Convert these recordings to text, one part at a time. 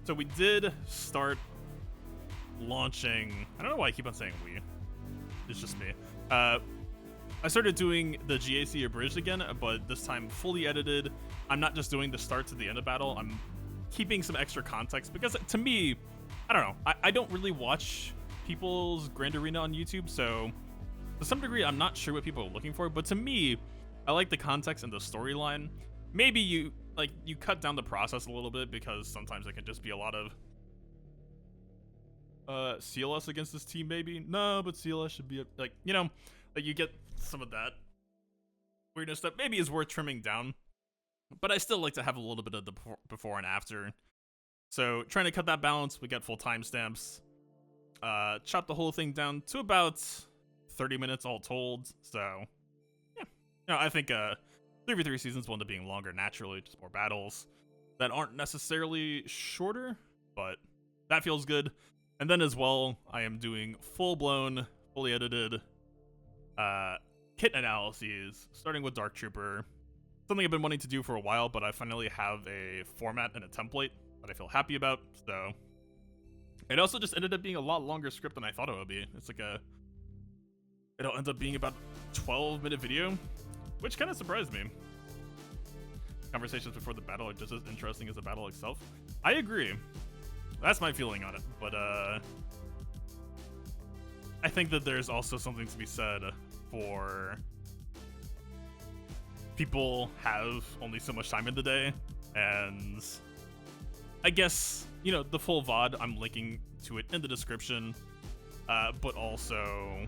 So we did start launching. I don't know why I keep on saying we. It's just me. I started doing the GAC Abridged again, but this time fully edited. I'm not just doing the start to the end of battle. I'm keeping some extra context because to me, I don't know. I don't really watch people's Grand Arena on YouTube, so to some degree, I'm not sure what people are looking for. But to me, I like the context and the storyline. Maybe you cut down the process a little bit because sometimes it can just be a lot of CLS against this team. Maybe no, but CLS should be like you get some of that weirdness that maybe is worth trimming down. But I still like to have a little bit of the before and after. So trying to cut that balance, we got full timestamps. Chop the whole thing down to about 30 minutes all told. So yeah, I think 3v3 seasons will end up being longer naturally, just more battles that aren't necessarily shorter, but that feels good. And then as well, I am doing full-blown, fully edited kit analyses, starting with Dark Trooper. Something I've been wanting to do for a while, but I finally have a format and a template that I feel happy about. So it also just ended up being a lot longer script than I thought it would be. It's like it'll end up being about a 12-minute video, which kind of surprised me. Conversations before the battle are just as interesting as the battle itself. I agree. That's my feeling on it, but I think that there's also something to be said for people have only so much time in the day, and I guess, the full VOD, I'm linking to it in the description, but also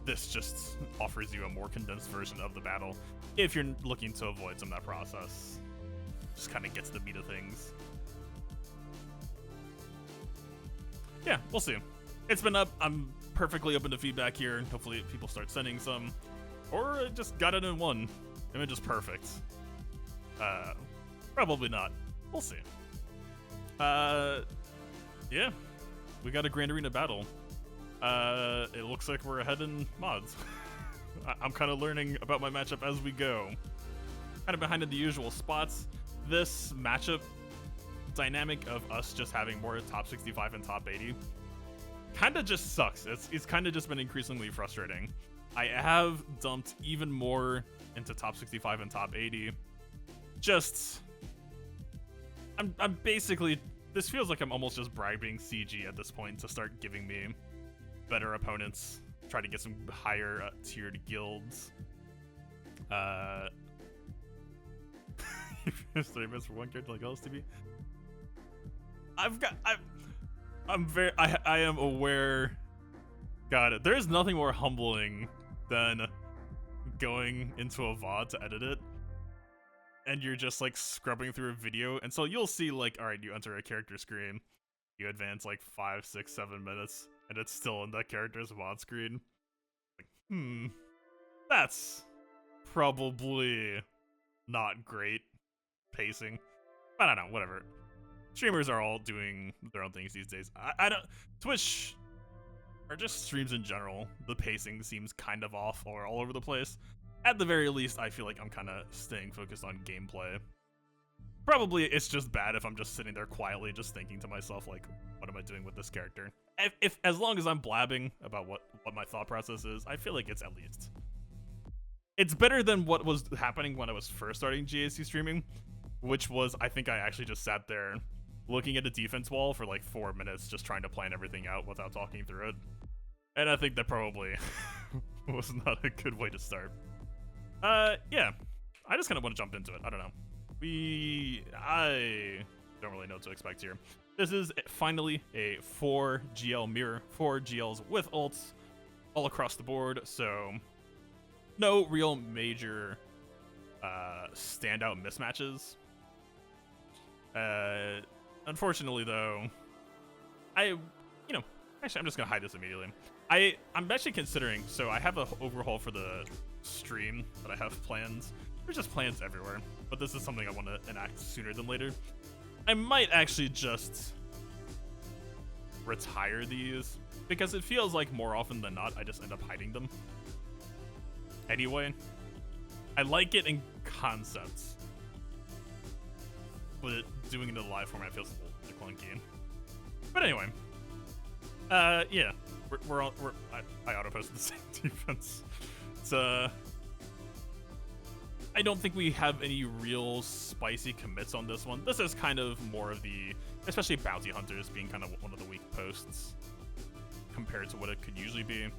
this just offers you a more condensed version of the battle if you're looking to avoid some of that process. Just kind of gets the meat of things. Yeah, we'll see. It's been up. I'm perfectly open to feedback here. Hopefully people start sending some. Or I just got it in one. Image is perfect. Probably not. We'll see. Yeah. We got a Grand Arena battle. It looks like we're ahead in mods. I'm kind of learning about my matchup as we go. Kind of behind in the usual spots. This matchup dynamic of us just having more top 65 and top 80 kind of just sucks. It's kind of just been increasingly frustrating. I have dumped even more into top 65 and top 80. I'm basically, this feels like I'm almost just bribing CG at this point to start giving me better opponents, try to get some higher tiered guilds. If it's 3 minutes for one character like LSTV, I am aware. God, there's nothing more humbling than going into a VOD to edit it, and you're just like scrubbing through a video, and so you'll see like, all right, you enter a character screen, you advance like 5, 6, 7 minutes, and it's still in that character's VOD screen. Like, that's probably not great pacing. I don't know, whatever. Streamers are all doing their own things these days. I don't. Twitch, or just streams in general, the pacing seems kind of off or all over the place. At the very least, I feel like I'm kind of staying focused on gameplay. Probably it's just bad if I'm just sitting there quietly just thinking to myself, like, what am I doing with this character? If as long as I'm blabbing about what my thought process is, I feel like it's at least. It's better than what was happening when I was first starting GAC streaming, which was, I think I actually just sat there looking at a defense wall for like 4 minutes just trying to plan everything out without talking through it. And I think that probably was not a good way to start. Yeah. I just kind of want to jump into it. I don't know. I don't really know what to expect here. This is finally a 4 GL mirror, 4 GLs with ults all across the board, so no real major standout mismatches. Unfortunately, though, actually, I'm just gonna hide this immediately. I'm actually considering, so I have an overhaul for the stream that I have plans. There's just plans everywhere, but this is something I want to enact sooner than later. I might actually just retire these, because it feels like more often than not, I just end up hiding them. Anyway, I like it in concepts. but doing it in the live format feels a little clunky. But anyway, yeah, I auto-posted the same defense. It's I don't think we have any real spicy commits on this one. This is kind of more of the, especially bounty hunters being kind of one of the weak posts compared to what it could usually be. I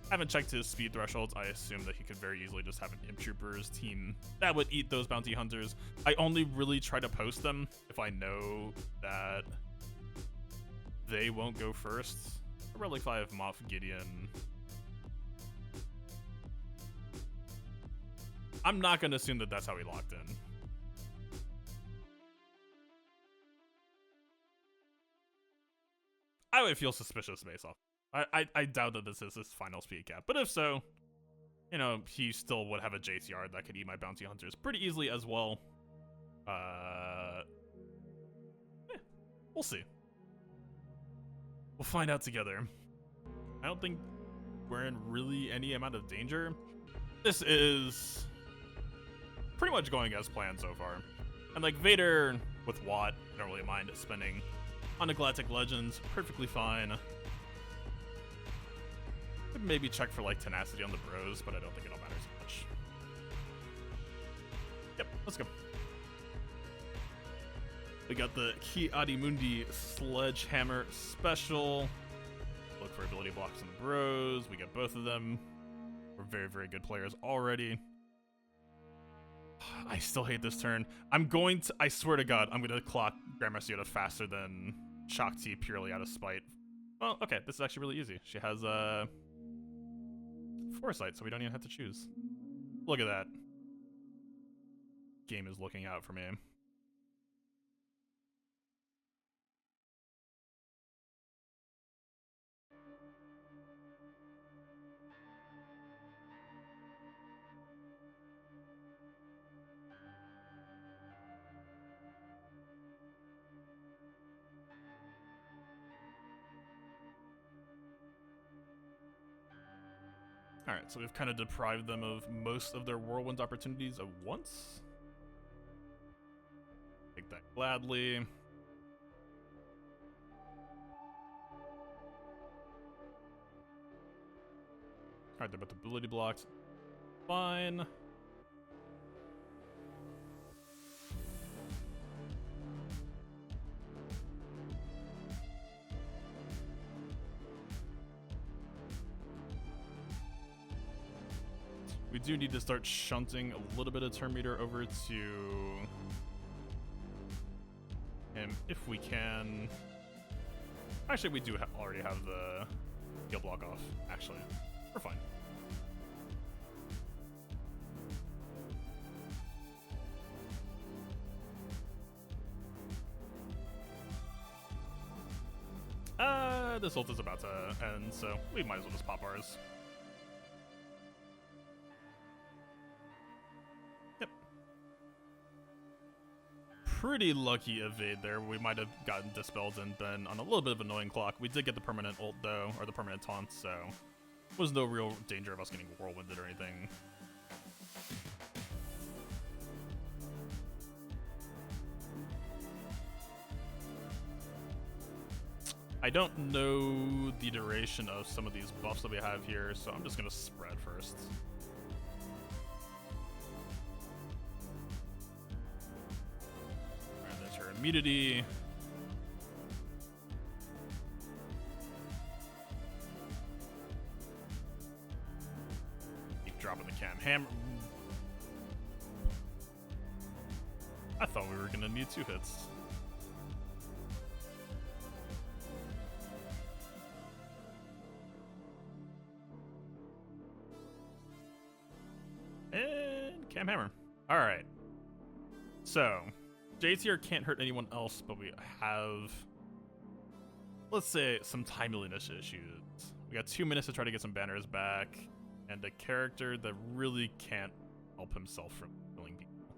haven't checked his speed thresholds. I assume that he could very easily just have an Imp Troopers team that would eat those bounty hunters. I only really try to post them if I know that they won't go first. Relic 5 Moff Gideon. I'm not going to assume that that's how he locked in. I would feel suspicious based off. I doubt that this is his final speed cap. But if so, you know, he still would have a JCR that could eat my bounty hunters pretty easily as well. Yeah, we'll see. We'll find out together. I don't think we're in really any amount of danger. This is pretty much going as planned so far. And like Vader with Watt, I don't really mind spending on the Galactic Legends, perfectly fine. Could maybe check for like tenacity on the bros, but I don't think it'll matter so much. Yep, let's go. We got the Ki Adi Mundi Sledgehammer Special. Look for ability blocks on the bros. We get both of them. We're very, very good players already. I still hate this turn. I swear to God, I'm going to clock Grandmaster Yoda faster than Shakti purely out of spite. Well, okay, this is actually really easy. She has foresight, so we don't even have to choose. Look at that. Game is looking out for me. Alright, so we've kind of deprived them of most of their Whirlwind opportunities at once. Take that gladly. Alright, they're about the ability blocks. Fine. We do need to start shunting a little bit of turn meter over to him if we can. Actually, we do already have the heal block off, actually. We're fine. This ult is about to end, so we might as well just pop ours. Yep. Pretty lucky evade there. We might have gotten dispelled and been on a little bit of an annoying clock. We did get the permanent ult though, or the permanent taunt, so was no real danger of us getting whirlwinded or anything. I don't know the duration of some of these buffs that we have here, so I'm just gonna spread first. Alright, there's her immunity. Keep dropping the cam hammer. I thought we were gonna need 2 hits. Cam hammer. Alright. So, JTR can't hurt anyone else, but we have, let's say, some timeliness issues. We got 2 minutes to try to get some banners back, and a character that really can't help himself from killing people.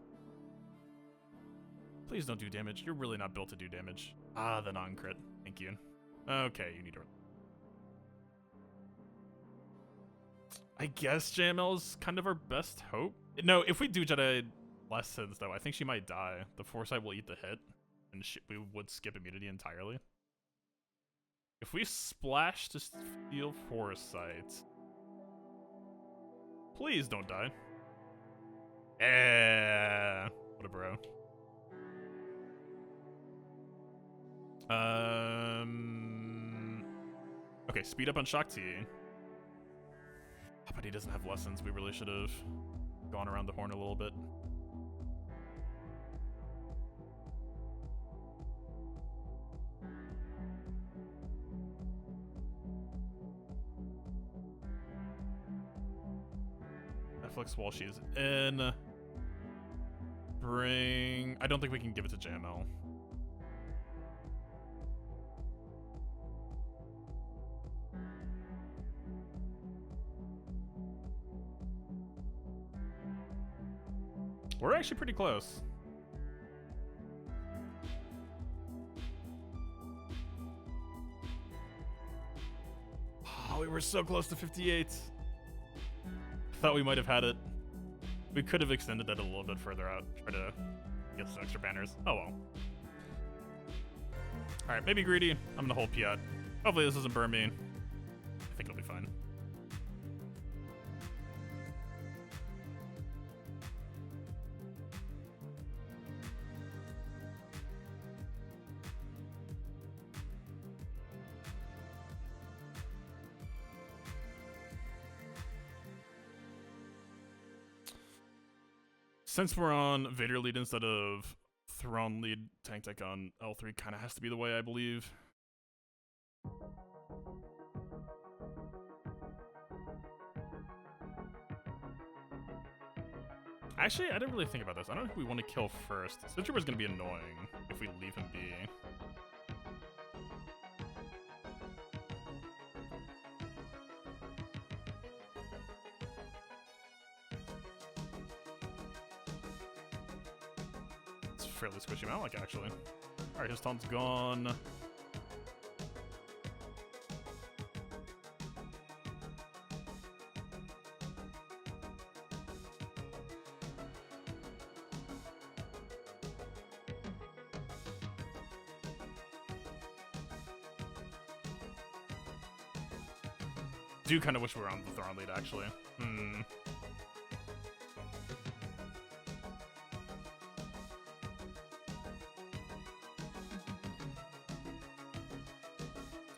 Please don't do damage. You're really not built to do damage. Ah, the non-crit. Thank you. Okay, you need to... I guess JML's kind of our best hope. No, if we do Jedi Lessons, though, I think she might die. The Foresight will eat the hit. and we would skip immunity entirely. If we splash to steal foresight, please don't die. Yeah, what a bro. Okay, speed up on Shock T. But he doesn't have lessons. We really should have gone around the horn a little bit. Netflix while she's in. Bring... I don't think we can give it to JML. We're actually pretty close. Oh, we were so close to 58. Thought we might have had it. We could have extended that a little bit further out. Try to get some extra banners. Oh well. Alright, maybe greedy. I'm gonna hold Piat. Hopefully this doesn't burn me. I think it'll be fine. Since we're on Vader lead instead of Thrawn lead, tank tech on L3 kind of has to be the way, I believe. Actually, I didn't really think about this. I don't know who we want to kill first. Trooper's gonna be annoying if we leave him be. Fairly squishy Malik, actually. Alright, his taunt's gone. Do kind of wish we were on the Thrawn lead, actually.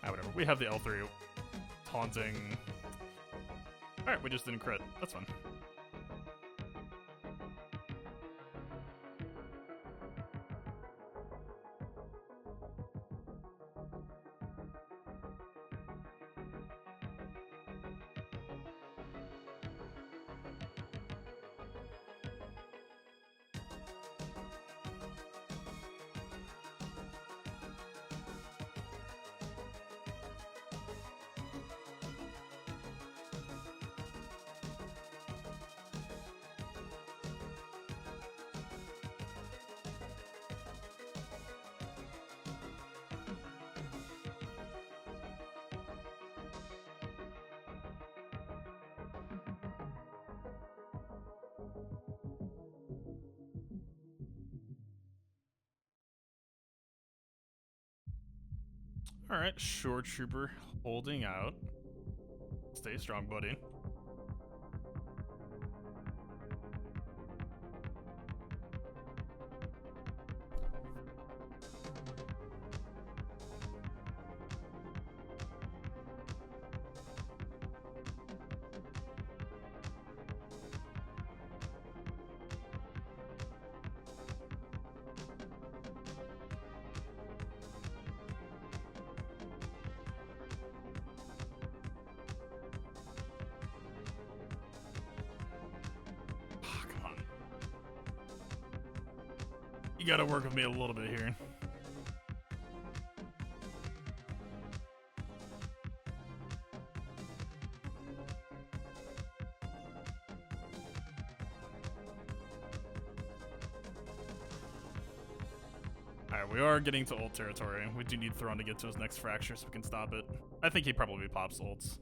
Whatever. We have the L3 taunting. Alright, we just didn't crit. That's fun. Alright, Shore Trooper holding out. Stay strong, buddy. You gotta work with me a little bit here. Alright, we are getting to ult territory. We do need Thrawn to get to his next fracture so we can stop it. I think he probably pops ults.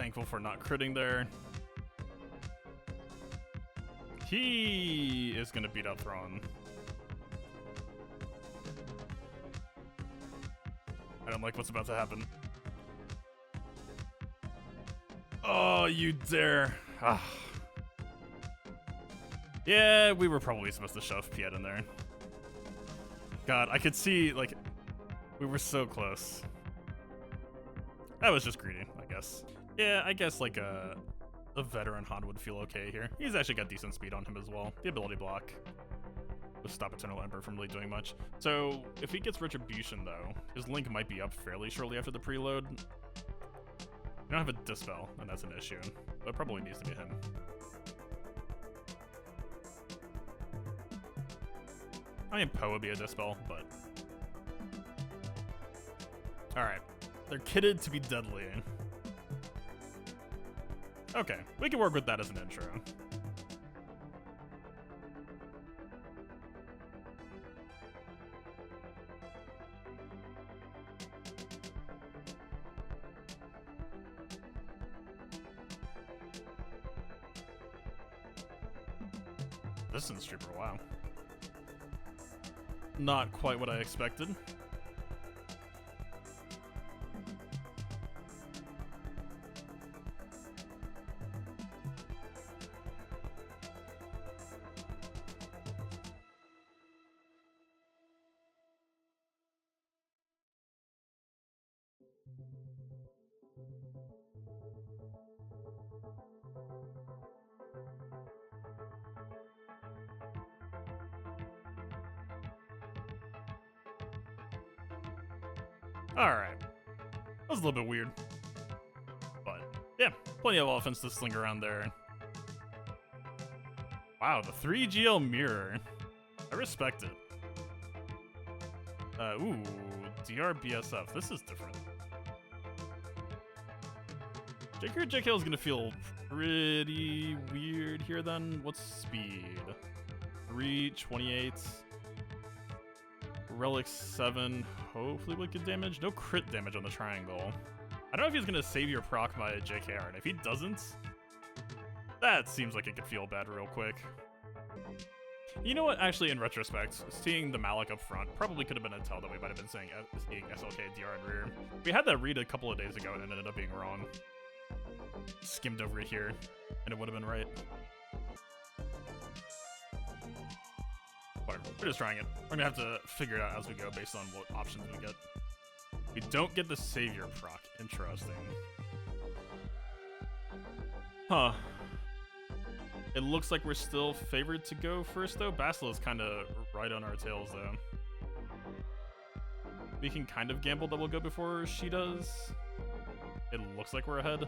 thankful for not critting there. He is gonna beat up Thrawn. I don't like what's about to happen. Oh, you dare. Ah. Yeah, we were probably supposed to shove Piet in there. God, I could see, like, we were so close. That was just greedy, I guess. Yeah, I guess, like, a veteran Han would feel okay here. He's actually got decent speed on him as well. The ability block will stop Eternal Ember from really doing much. So, if he gets Retribution, though, his Link might be up fairly shortly after the preload. We don't have a Dispel, and that's an issue. But it probably needs to be him. I mean, Poe would be a Dispel, but... Alright. They're kitted to be deadly. Okay, we can work with that as an intro. Distance Trooper, wow. Not quite what I expected. Alright. That was a little bit weird. But, yeah, plenty of offense to sling around there. Wow, the 3GL mirror. I respect it. Ooh, DRBSF. This is different. JKL is gonna feel pretty weird here then. What's speed? 328. Relic 7. Hopefully with good damage. No crit damage on the triangle. I don't know if he's gonna save your proc by JKR, and if he doesn't, that seems like it could feel bad real quick. You know what? Actually, in retrospect, seeing the Malik up front probably could have been a tell that we might have been seeing SLK DR in rear. We had that read a couple of days ago and it ended up being wrong. Skimmed over it here, and it would have been right. Whatever. We're just trying it. We're gonna have to figure it out as we go based on what options we get. We don't get the Savior proc. Interesting. Huh. It looks like we're still favored to go first, though. Bastila is kind of right on our tails, though. We can kind of gamble that we'll go before she does. It looks like we're ahead.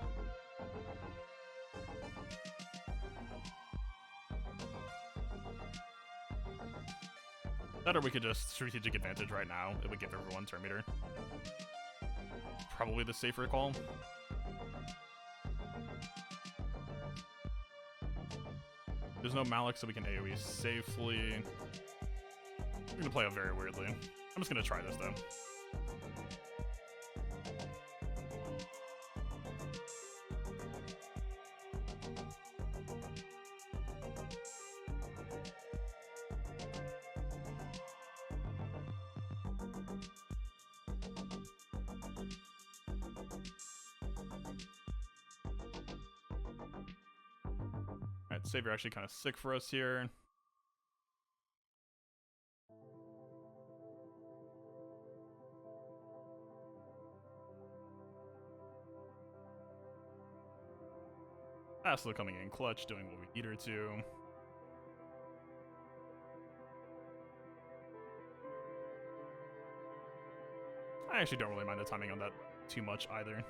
That, or we could just strategic advantage right now. It would give everyone turn meter. Probably the safer call. There's no Malik, so we can AoE safely. I'm gonna play out very weirdly. I'm just gonna try this, though. Savior actually kind of sick for us here. Bastila coming in clutch, doing what we need her to. I actually don't really mind the timing on that too much either.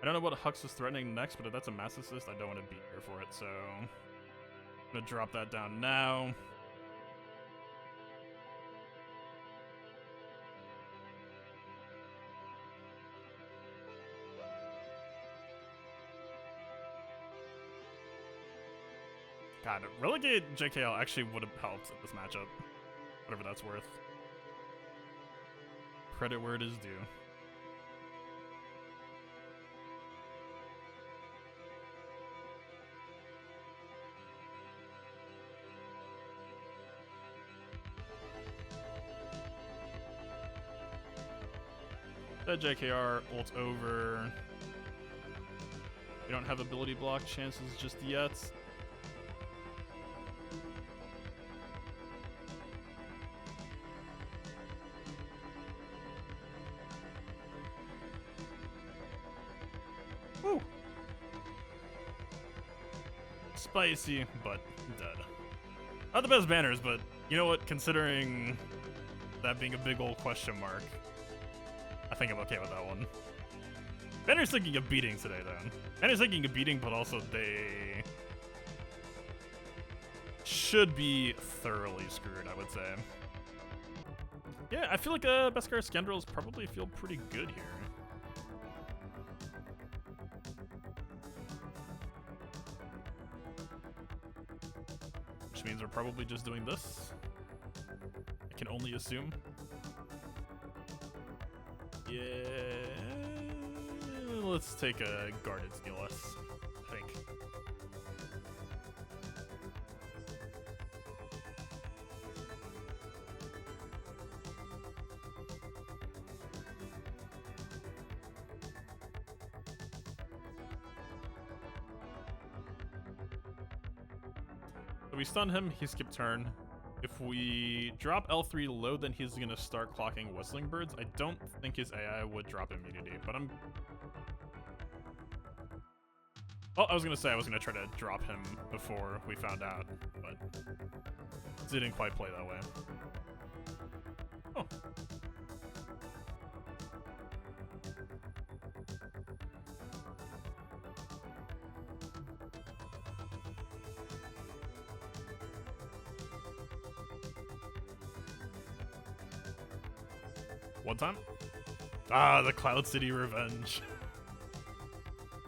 I don't know what Hux is threatening next, but if that's a mass assist, I don't want to be here for it, so I'm gonna drop that down now. God, relegate JKL actually would have helped in this matchup. Whatever that's worth. Credit where it is due. That JKR ult over. We don't have ability block chances just yet. Woo! Spicy, but dead. Not the best banners, but you know what? Considering that being a big old question mark, I think I'm okay with that one. Banner's thinking of beating today, though. Banner's thinking of beating, but also they should be thoroughly screwed, I would say. Yeah, I feel like Beskar Scoundrels probably feel pretty good here. Which means we're probably just doing this. I can only assume. Yeah, let's take a guarded CLS, I think. So we stun him, he skipped turn. If we drop L3 low, then he's gonna start clocking Whistling Birds. I don't think his AI would drop immunity, but I'm... Oh, I was gonna say I was gonna try to drop him before we found out, but it didn't quite play that way. Oh. One time? Ah, the Cloud City Revenge.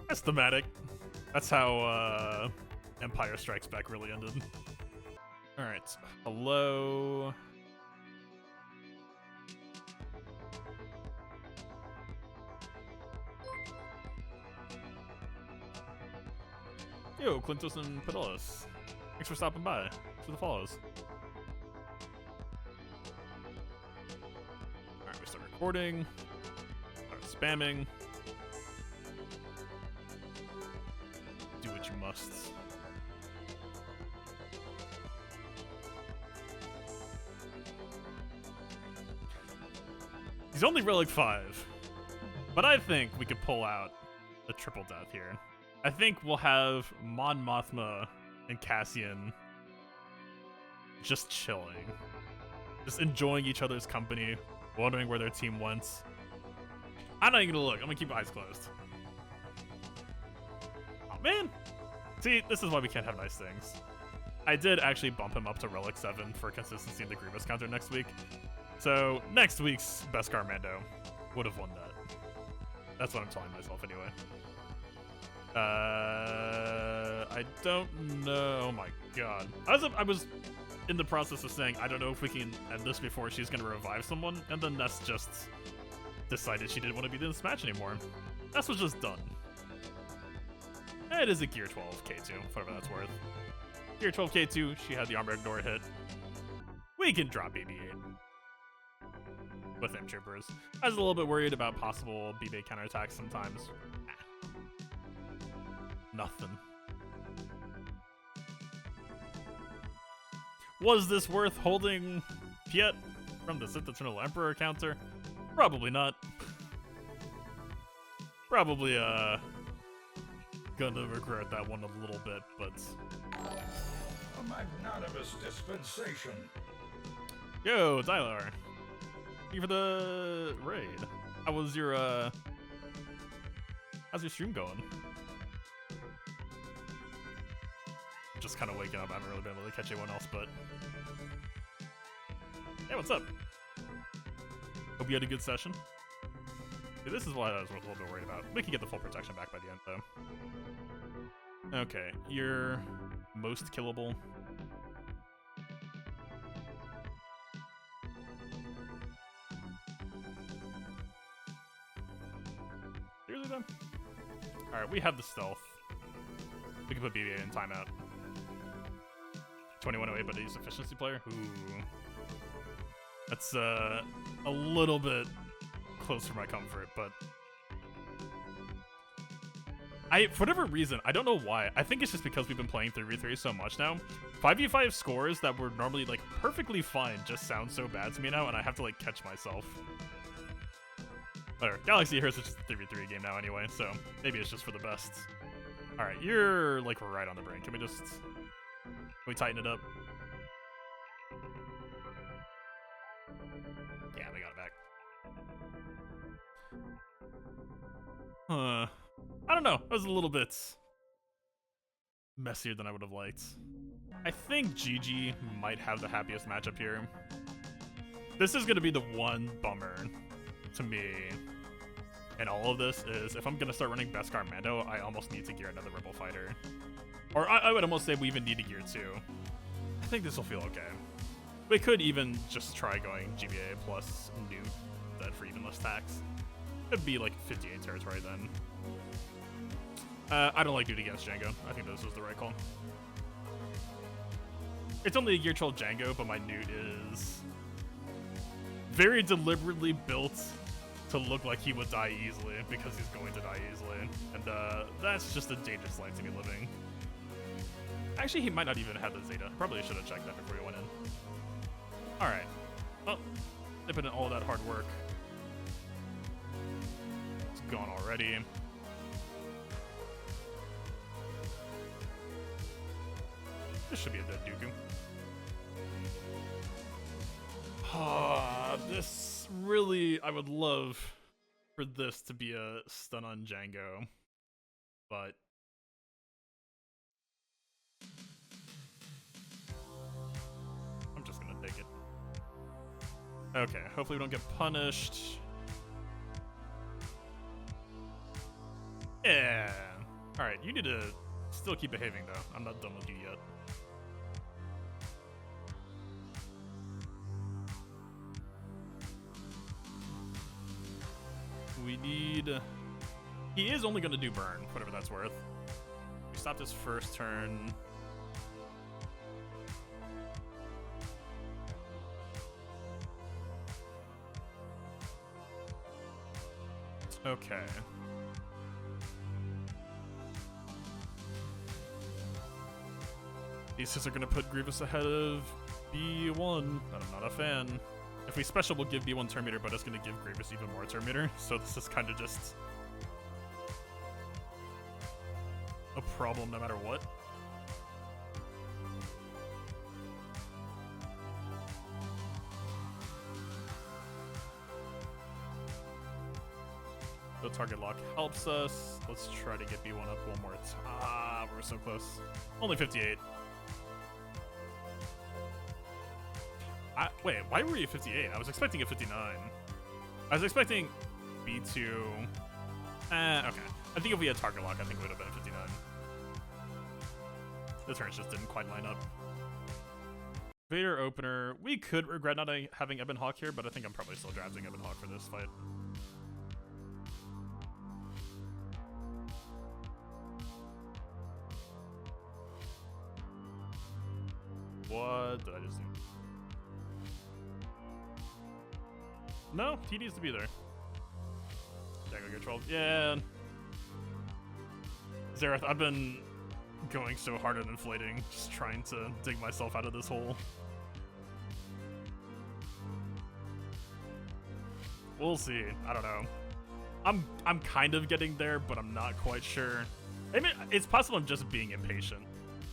That's thematic. That's how Empire Strikes Back really ended. Alright, hello. Yo, Clintus and Pedalis. Thanks for stopping by. Thanks for the follows. Recording, start spamming. Do what you must. He's only Relic 5, but I think we could pull out a triple death here. I think we'll have Mon Mothma and Cassian just chilling, just enjoying each other's company, wondering where their team went. I'm not even gonna look. I'm gonna keep my eyes closed. Oh, man. See, this is why we can't have nice things. I did actually bump him up to Relic 7 for consistency in the Grievous counter next week. So, next week's Beskar Mando would have won that. That's what I'm telling myself anyway. I don't know. Oh my god. I was in the process of saying, I don't know if we can end this before she's gonna revive someone, and then Ness just decided she didn't want to be in this match anymore. Ness was just done. It is a Gear 12 K2, whatever that's worth. Gear 12 K2, she had the armor ignore hit. We can drop BB-8 with Imp Troopers. I was a little bit worried about possible BB-8 counterattacks sometimes. Nothing. Was this worth holding Piet from the Sith Eternal Emperor counter? Probably not. Probably, gonna regret that one a little bit, but... A magnanimous dispensation. Yo, Tyler. Thank you for the raid. How's your stream going? Just kind of waking up. I haven't really been able to catch anyone else, but... Hey, what's up? Hope you had a good session. See, this is what I was a little bit worried about. We can get the full protection back by the end, though. Okay, you're most killable. Seriously, then? Alright, we have the stealth. We can put BB-8 in timeout. 2108, but he's efficiency player? Ooh. That's a little bit close for my comfort, but for whatever reason, I don't know why. I think it's just because we've been playing 3v3 so much now. 5v5 scores that were normally like perfectly fine just sound so bad to me now, and I have to like catch myself. Whatever. Galaxy Heroes is just a 3v3 game now anyway, so maybe it's just for the best. Alright, you're like right on the brink. Can we tighten it up? Yeah, we got it back. I don't know. It was a little bit messier than I would have liked. I think GG might have the happiest matchup here. This is going to be the one bummer to me in all of this is if I'm going to start running Beskar Mando, I almost need to gear another Rebel Fighter. Or I would almost say we even need to gear 2. I think this will feel okay. We could even just try going GBA plus Nuke instead for even less tax. It'd be like 58 territory then. I don't like duty against Django. I think this was the right call. It's only a Gear 12 Django, but my Newt is very deliberately built to look like he would die easily because he's going to die easily. And that's just a dangerous life to be living. Actually, he might not even have the Zeta. Probably should have checked that before he went in. Alright. Well, they put in all that hard work. It's gone already. This should be a dead Dooku. This really, I would love for this to be a stun on Django, but I'm just gonna take it. Okay, hopefully we don't get punished. Yeah. Alright, you need to still keep behaving though. I'm not done with you yet. We need... He is only going to do burn, whatever that's worth. We stopped his first turn. Okay. These guys are going to put Grievous ahead of B1, and I'm not a fan. If we special, we'll give B1 turn meter, but it's going to give Grievous even more turn meter, so this is kind of just a problem no matter what. The target lock helps us. Let's try to get B1 up one more time. Ah, we're so close. Only 58. Wait, why were you 58? I was expecting a 59. I was expecting B2. Okay. I think if we had target lock, I think it would have been 59. The turns just didn't quite line up. Vader opener. We could regret not having Ebon Hawk here, but I think I'm probably still drafting Ebon Hawk for this fight. What did I just do? No, T needs to be there. Django Gear 12. Yeah. Zareth, I've been going so hard at inflating, just trying to dig myself out of this hole. We'll see. I don't know. I'm kind of getting there, but I'm not quite sure. I mean, it's possible I'm just being impatient.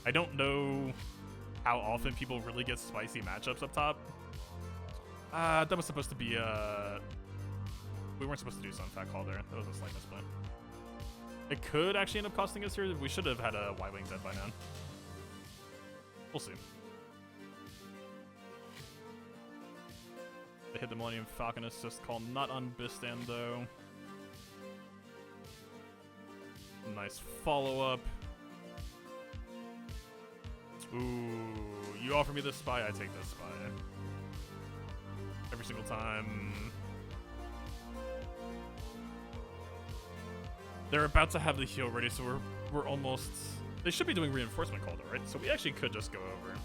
I don't know how often people really get spicy matchups up top. That was supposed to be, we weren't supposed to do some fat call there. That was a slight misplay. It could actually end up costing us here. We should have had a Y-Wing dead by now. We'll see. They hit the Millennium Falcon assist call, not on Bistan though. Nice follow-up. Ooh, you offer me this spy, I take this spy. Every single time. They're about to have the heal ready, so we're almost... They should be doing reinforcement call though, right? So we actually could just go over.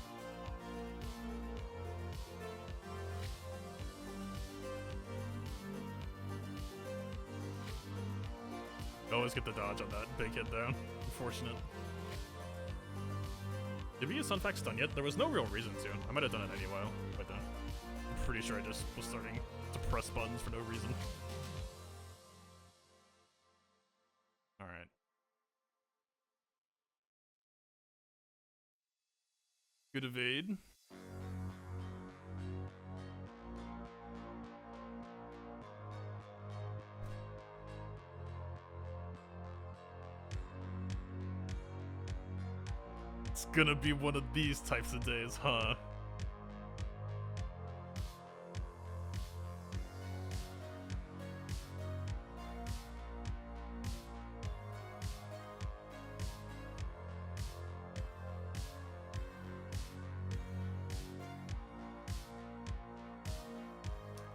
always get the dodge on that big hit though. Unfortunate. Did we use Sunfax stun yet? There was no real reason to. I might have done it anyway, but I'm pretty sure I just was starting to press buttons for no reason. Alright. Good evade. It's gonna be one of these types of days, huh?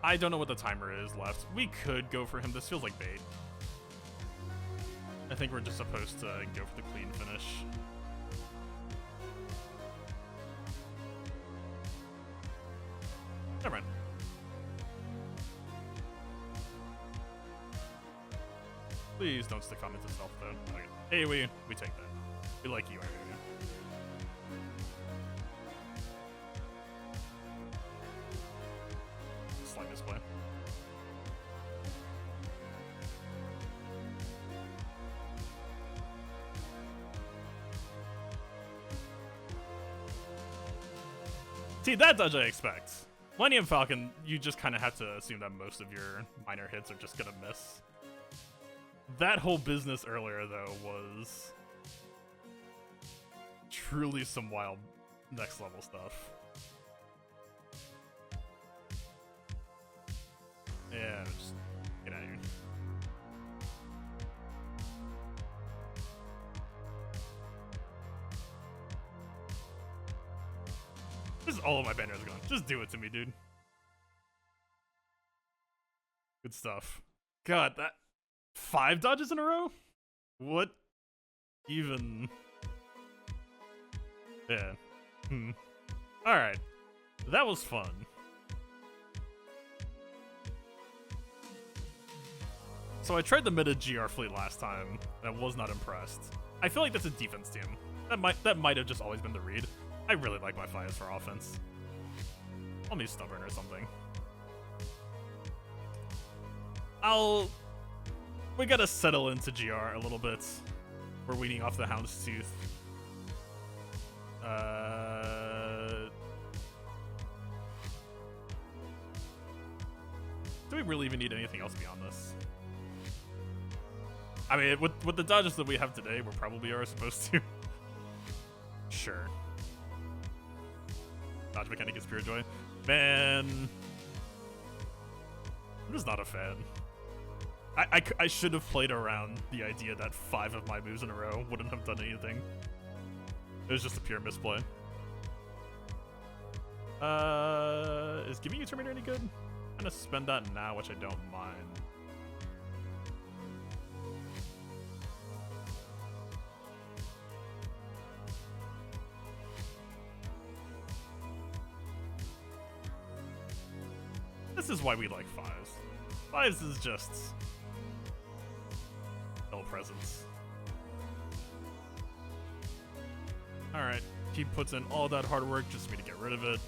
I don't know what the timer is left. We could go for him. This feels like bait. I think we're just supposed to go for the clean finish. Never mind. Please don't stick on into stealth though. Okay. Hey, we take that. We like you, Irene. Slight misplay. See, that dodge I expect. Millennium Falcon, you just kind of have to assume that most of your minor hits are just gonna miss. That whole business earlier, though, was truly some wild next level stuff. Yeah, just get out of here. Just all of my banners are gone. Just do it to me, dude. Good stuff. God, that 5 dodges in a row? What even? Yeah. Alright. That was fun. So I tried the meta GR fleet last time, and I was not impressed. I feel like that's a defense team. That might have just always been the read. I really like my flyers for offense. I'll be stubborn or something. We gotta settle into GR a little bit. We're weaning off the Houndstooth. Do we really even need anything else beyond this? I mean, with the dodges that we have today, we probably are supposed to. Sure. Dodge mechanic is pure joy. Man. I'm just not a fan. I should have played around the idea that 5 of my moves in a row wouldn't have done anything. It was just a pure misplay. Is giving you Terminator any good? I'm gonna spend that now, which I don't mind. This is why we like 5s. 5s is just no presence. Alright, he puts in all that hard work just for me to get rid of it,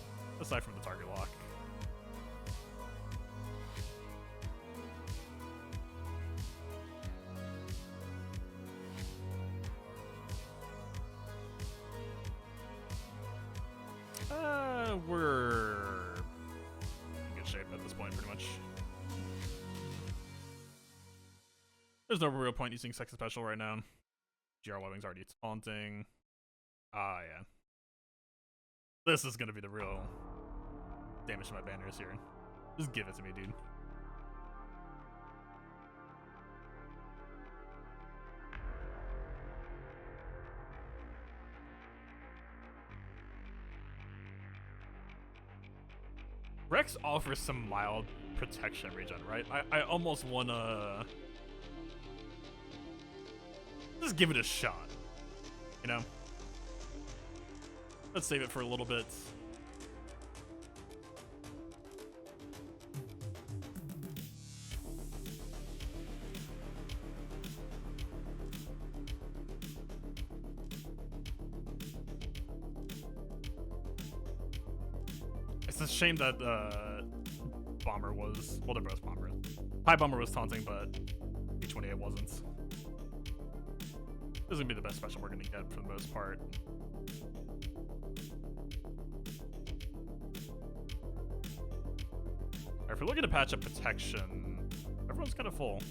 aside from the target lock. We're in good shape at this point, pretty much. There's no real point using Sex Special right now. GR Webbing's already taunting. Ah, yeah. This is gonna be the real damage to my banners here. Just give it to me, dude. Rex offers some mild protection regen, right? I almost wanna just give it a shot, you know? Let's save it for a little bit. It's a shame that Bomber was, well, they're both Bomber. High Bomber was taunting, but B-28 wasn't. This is gonna be the best special we're gonna get for the most part. Alright, if we're looking to patch up protection, everyone's kind of full.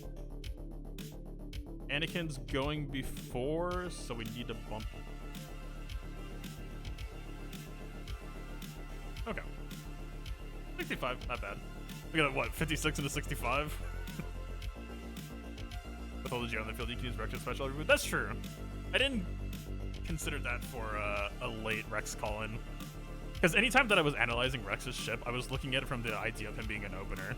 Anakin's going before, so we need to bump. Okay. 65, not bad. We got, what, 56 into 65? With all the G on the field, you can use Rex's special every move. That's true. I didn't consider that for a late Rex call-in. Because anytime that I was analyzing Rex's ship, I was looking at it from the idea of him being an opener.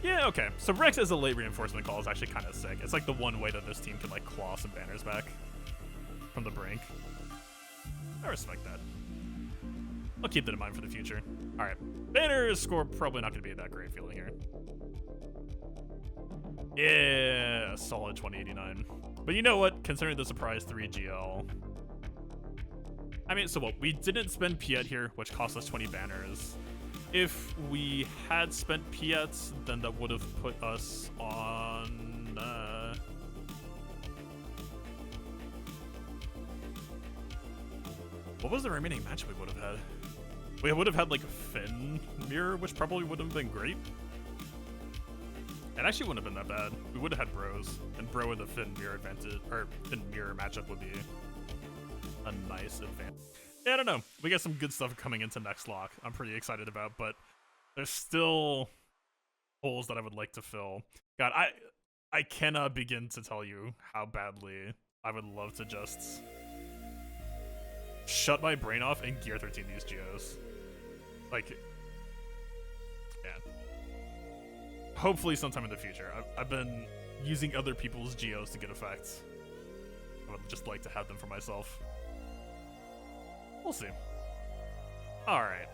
Yeah, okay. So Rex as a late reinforcement call is actually kind of sick. It's like the one way that this team can like claw some banners back from the brink. I respect that. I'll keep that in mind for the future. Alright. Banner's score probably not going to be that great feeling here. Yeah, a solid 2089. But you know what? Considering the surprise 3 GL. I mean, so what? We didn't spend Piet here, which cost us 20 banners. If we had spent Piets, then that would have put us on... what was the remaining match we would have had? We would have had like a Finn mirror, which probably would have been great. It actually wouldn't have been that bad. We would have had Bros, and Bro with the Finn mirror advantage, or Finn mirror matchup would be a nice advantage. Yeah, I don't know. We got some good stuff coming into next lock. I'm pretty excited about, but there's still holes that I would like to fill. God, I cannot begin to tell you how badly I would love to just shut my brain off and Gear 13 these Geos. Like, yeah. Hopefully sometime in the future. I've been using other people's Geos to get effects. I would just like to have them for myself. We'll see. Alright.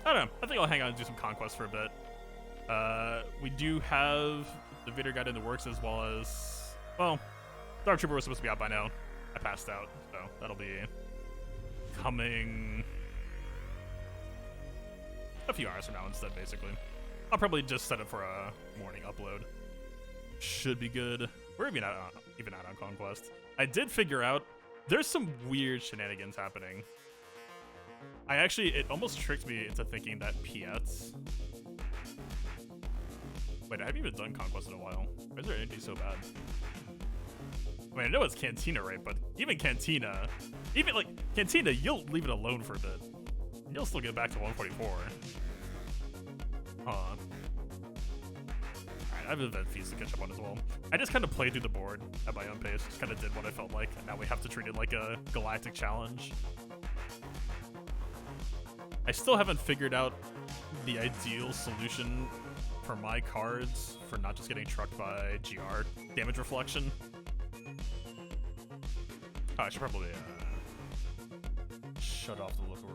I don't know. I think I'll hang out and do some Conquest for a bit. We do have the Vader guide in the works, as well as... well, Dark Trooper was supposed to be out by now. I passed out, so that'll be coming a few hours from now instead, basically. I'll probably just set it for a morning upload. Should be good. We're even out on Conquest. I did figure out there's some weird shenanigans happening. It almost tricked me into thinking that Piets... wait, I haven't even done Conquest in a while. Why is their energy so bad? I mean, I know it's Cantina, right? But even Cantina, you'll leave it alone for a bit. You'll still get back to 144. Huh. Alright, I have event fees to catch up on as well. I just kind of played through the board at my own pace. Just kind of did what I felt like. And now we have to treat it like a galactic challenge. I still haven't figured out the ideal solution for my cards for not just getting trucked by GR damage reflection. Oh, I should probably shut off the local